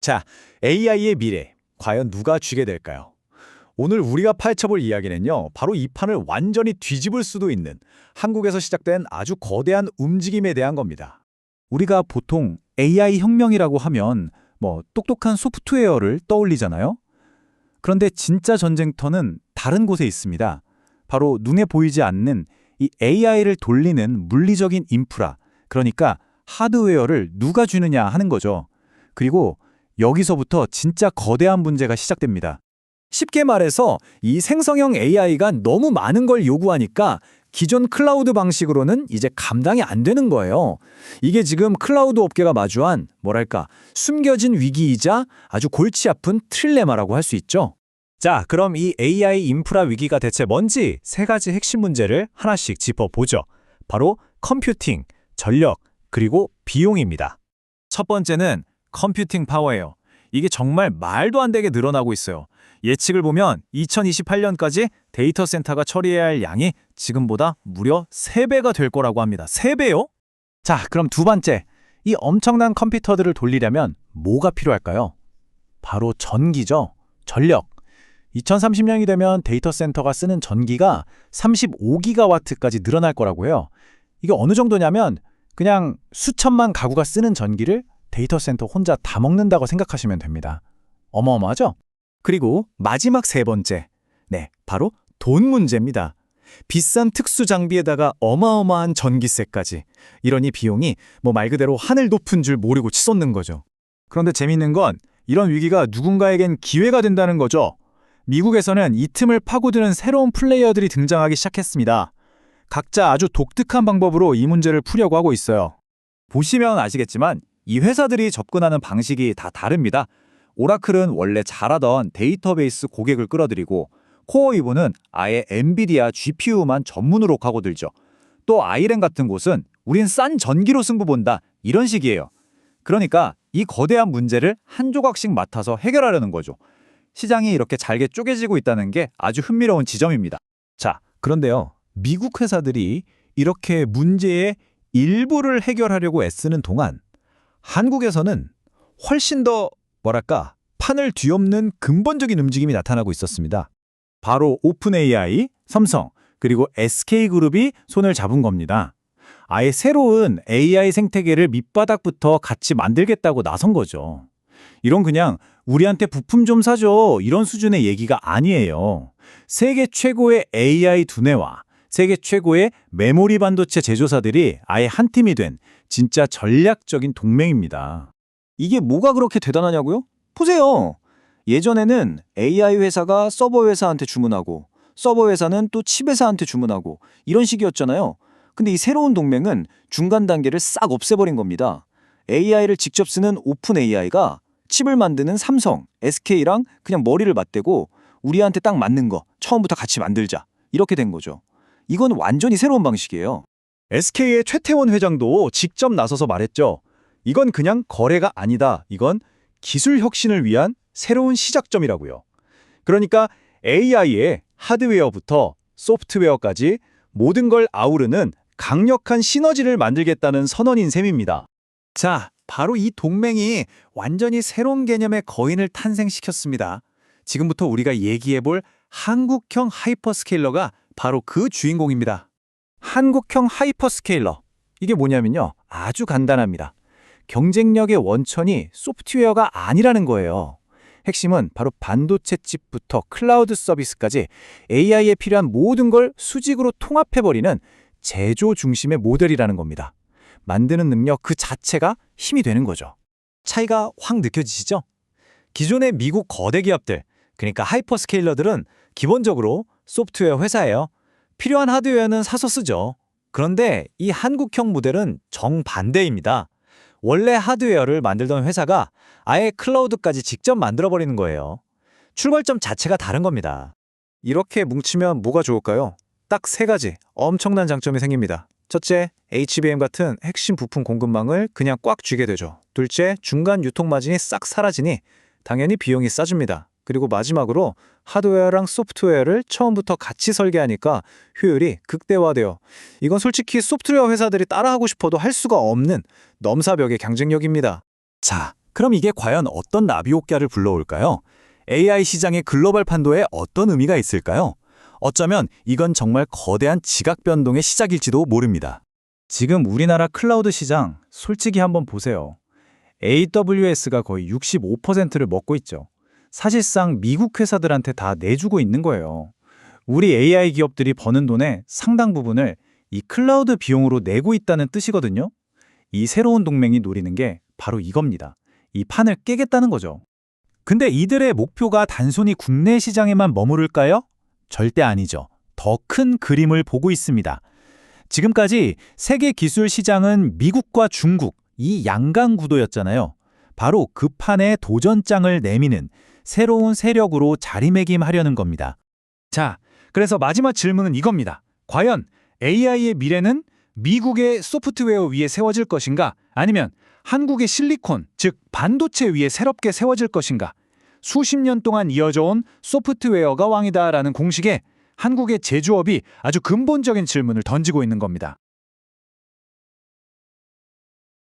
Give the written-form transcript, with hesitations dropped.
자, AI의 미래, 과연 누가 쥐게 될까요? 오늘 우리가 파헤쳐볼 이야기는요, 바로 이 판을 완전히 뒤집을 수도 있는 한국에서 시작된 아주 거대한 움직임에 대한 겁니다. 우리가 보통 AI 혁명이라고 하면 똑똑한 소프트웨어를 떠올리잖아요? 그런데 진짜 전쟁터는 다른 곳에 있습니다. 바로 눈에 보이지 않는 이 AI를 돌리는 물리적인 인프라, 그러니까 하드웨어를 누가 쥐느냐 하는 거죠. 그리고 여기서부터 진짜 거대한 문제가 시작됩니다. 쉽게 말해서 이 생성형 AI가 너무 많은 걸 요구하니까 기존 클라우드 방식으로는 이제 감당이 안 되는 거예요. 이게 지금 클라우드 업계가 마주한 숨겨진 위기이자 아주 골치 아픈 트릴레마라고 할 수 있죠. 자, 그럼 이 AI 인프라 위기가 대체 뭔지 세 가지 핵심 문제를 하나씩 짚어보죠. 바로 컴퓨팅, 전력, 그리고 비용입니다. 첫 번째는 컴퓨팅 파워예요. 이게 정말 말도 안 되게 늘어나고 있어요. 예측을 보면 2028년까지 데이터 센터가 처리해야 할 양이 지금보다 무려 3배가 될 거라고 합니다. 3배요? 자, 그럼 두 번째. 이 엄청난 컴퓨터들을 돌리려면 뭐가 필요할까요? 바로 전기죠. 전력. 2030년이 되면 데이터 센터가 쓰는 전기가 35기가와트까지 늘어날 거라고 해요. 이게 어느 정도냐면 그냥 수천만 가구가 쓰는 전기를 데이터 센터 혼자 다 먹는다고 생각하시면 됩니다. 어마어마하죠? 그리고 마지막 세 번째. 네, 바로 돈 문제입니다. 비싼 특수 장비에다가 어마어마한 전기세까지. 이러니 비용이 말 그대로 하늘 높은 줄 모르고 치솟는 거죠. 그런데 재밌는 건 이런 위기가 누군가에겐 기회가 된다는 거죠. 미국에서는 이 틈을 파고드는 새로운 플레이어들이 등장하기 시작했습니다. 각자 아주 독특한 방법으로 이 문제를 풀려고 하고 있어요. 보시면 아시겠지만 이 회사들이 접근하는 방식이 다 다릅니다. 오라클은 원래 잘하던 데이터베이스 고객을 끌어들이고 코어이브는 아예 엔비디아 GPU만 전문으로 파고들죠. 또 아이렌 같은 곳은 우린 싼 전기로 승부 본다 이런 식이에요. 그러니까 이 거대한 문제를 한 조각씩 맡아서 해결하려는 거죠. 시장이 이렇게 잘게 쪼개지고 있다는 게 아주 흥미로운 지점입니다. 자, 그런데요. 미국 회사들이 이렇게 문제의 일부를 해결하려고 애쓰는 동안 한국에서는 훨씬 더 판을 뒤엎는 근본적인 움직임이 나타나고 있었습니다. 바로 오픈 AI, 삼성, 그리고 SK그룹이 손을 잡은 겁니다. 아예 새로운 AI 생태계를 밑바닥부터 같이 만들겠다고 나선 거죠. 이런 그냥 우리한테 부품 좀 사줘 이런 수준의 얘기가 아니에요. 세계 최고의 AI 두뇌와 세계 최고의 메모리 반도체 제조사들이 아예 한 팀이 된 진짜 전략적인 동맹입니다. 이게 뭐가 그렇게 대단하냐고요? 보세요. 예전에는 AI 회사가 서버 회사한테 주문하고 서버 회사는 또 칩 회사한테 주문하고 이런 식이었잖아요. 근데 이 새로운 동맹은 중간 단계를 싹 없애버린 겁니다. AI를 직접 쓰는 오픈 AI가 칩을 만드는 삼성, SK랑 그냥 머리를 맞대고 우리한테 딱 맞는 거 처음부터 같이 만들자 이렇게 된 거죠. 이건 완전히 새로운 방식이에요. SK의 최태원 회장도 직접 나서서 말했죠. 이건 그냥 거래가 아니다. 이건 기술 혁신을 위한 새로운 시작점이라고요. 그러니까 AI의 하드웨어부터 소프트웨어까지 모든 걸 아우르는 강력한 시너지를 만들겠다는 선언인 셈입니다. 자, 바로 이 동맹이 완전히 새로운 개념의 거인을 탄생시켰습니다. 지금부터 우리가 얘기해볼 한국형 하이퍼스케일러가 바로 그 주인공입니다. 한국형 하이퍼스케일러. 이게 뭐냐면요. 아주 간단합니다. 경쟁력의 원천이 소프트웨어가 아니라는 거예요. 핵심은 바로 반도체 칩부터 클라우드 서비스까지 AI에 필요한 모든 걸 수직으로 통합해버리는 제조 중심의 모델이라는 겁니다. 만드는 능력 그 자체가 힘이 되는 거죠. 차이가 확 느껴지시죠? 기존의 미국 거대 기업들, 그러니까 하이퍼스케일러들은 기본적으로 소프트웨어 회사예요. 필요한 하드웨어는 사서 쓰죠. 그런데 이 한국형 모델은 정반대입니다. 원래 하드웨어를 만들던 회사가 아예 클라우드까지 직접 만들어버리는 거예요. 출발점 자체가 다른 겁니다. 이렇게 뭉치면 뭐가 좋을까요? 딱 세 가지 엄청난 장점이 생깁니다. 첫째, HBM 같은 핵심 부품 공급망을 그냥 꽉 쥐게 되죠. 둘째, 중간 유통 마진이 싹 사라지니 당연히 비용이 싸집니다. 그리고 마지막으로 하드웨어랑 소프트웨어를 처음부터 같이 설계하니까 효율이 극대화돼요. 이건 솔직히 소프트웨어 회사들이 따라하고 싶어도 할 수가 없는 넘사벽의 경쟁력입니다. 자, 그럼 이게 과연 어떤 나비효과를 불러올까요? AI 시장의 글로벌 판도에 어떤 의미가 있을까요? 어쩌면 이건 정말 거대한 지각 변동의 시작일지도 모릅니다. 지금 우리나라 클라우드 시장 솔직히 한번 보세요. AWS가 거의 65%를 먹고 있죠. 사실상 미국 회사들한테 다 내주고 있는 거예요. 우리 AI 기업들이 버는 돈의 상당 부분을 이 클라우드 비용으로 내고 있다는 뜻이거든요. 이 새로운 동맹이 노리는 게 바로 이겁니다. 이 판을 깨겠다는 거죠. 근데 이들의 목표가 단순히 국내 시장에만 머무를까요? 절대 아니죠. 더 큰 그림을 보고 있습니다. 지금까지 세계 기술 시장은 미국과 중국, 이 양강 구도였잖아요. 바로 그 판에 도전장을 내미는 새로운 세력으로 자리매김하려는 겁니다. 자, 그래서 마지막 질문은 이겁니다. 과연 AI의 미래는 미국의 소프트웨어 위에 세워질 것인가? 아니면 한국의 실리콘, 즉 반도체 위에 새롭게 세워질 것인가? 수십 년 동안 이어져 온 소프트웨어가 왕이다라는 공식에 한국의 제조업이 아주 근본적인 질문을 던지고 있는 겁니다.